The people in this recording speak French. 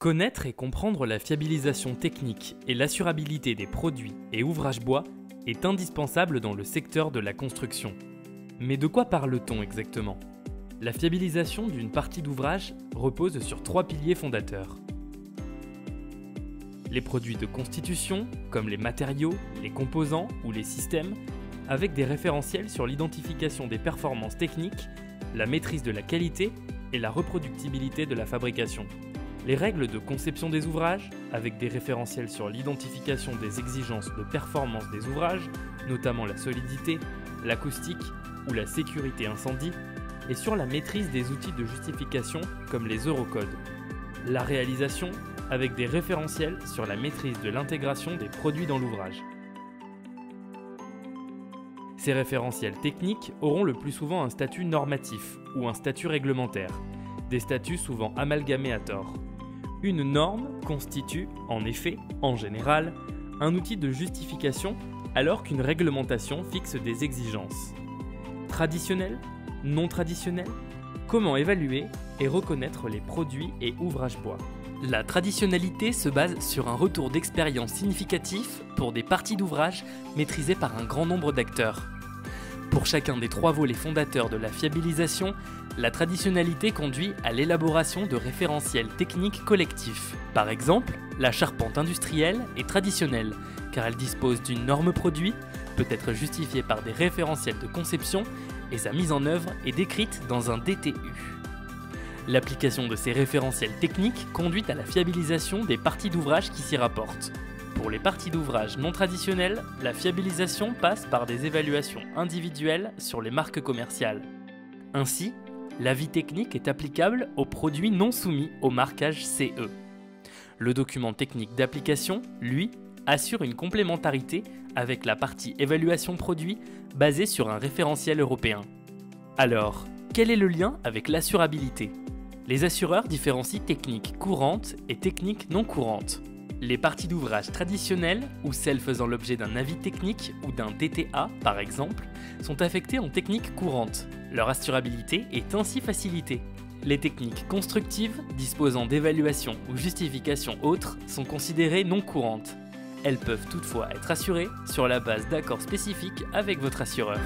Connaître et comprendre la fiabilisation technique et l'assurabilité des produits et ouvrages bois est indispensable dans le secteur de la construction. Mais de quoi parle-t-on exactement? La fiabilisation d'une partie d'ouvrage repose sur 3 piliers fondateurs. Les produits de constitution, comme les matériaux, les composants ou les systèmes, avec des référentiels sur l'identification des performances techniques, la maîtrise de la qualité et la reproductibilité de la fabrication. Les règles de conception des ouvrages, avec des référentiels sur l'identification des exigences de performance des ouvrages, notamment la solidité, l'acoustique ou la sécurité incendie, et sur la maîtrise des outils de justification comme les Eurocodes. La réalisation, avec des référentiels sur la maîtrise de l'intégration des produits dans l'ouvrage. Ces référentiels techniques auront le plus souvent un statut normatif ou un statut réglementaire, des statuts souvent amalgamés à tort. Une norme constitue, en effet, en général, un outil de justification alors qu'une réglementation fixe des exigences. Traditionnelles, non traditionnelles, comment évaluer et reconnaître les produits et ouvrages bois? La traditionnalité se base sur un retour d'expérience significatif pour des parties d'ouvrage maîtrisées par un grand nombre d'acteurs. Pour chacun des 3 volets fondateurs de la fiabilisation, la traditionnalité conduit à l'élaboration de référentiels techniques collectifs. Par exemple, la charpente industrielle est traditionnelle, car elle dispose d'une norme produit, peut être justifiée par des référentiels de conception, et sa mise en œuvre est décrite dans un DTU. L'application de ces référentiels techniques conduit à la fiabilisation des parties d'ouvrage qui s'y rapportent. Pour les parties d'ouvrage non traditionnelles, la fiabilisation passe par des évaluations individuelles sur les marques commerciales. Ainsi, l'avis technique est applicable aux produits non soumis au marquage CE. Le document technique d'application, lui, assure une complémentarité avec la partie évaluation produit basée sur un référentiel européen. Alors, quel est le lien avec l'assurabilité? Les assureurs différencient techniques courantes et techniques non courantes. Les parties d'ouvrage traditionnelles, ou celles faisant l'objet d'un avis technique ou d'un DTA par exemple, sont affectées en techniques courantes. Leur assurabilité est ainsi facilitée. Les techniques constructives, disposant d'évaluations ou justifications autres, sont considérées non courantes. Elles peuvent toutefois être assurées sur la base d'accords spécifiques avec votre assureur.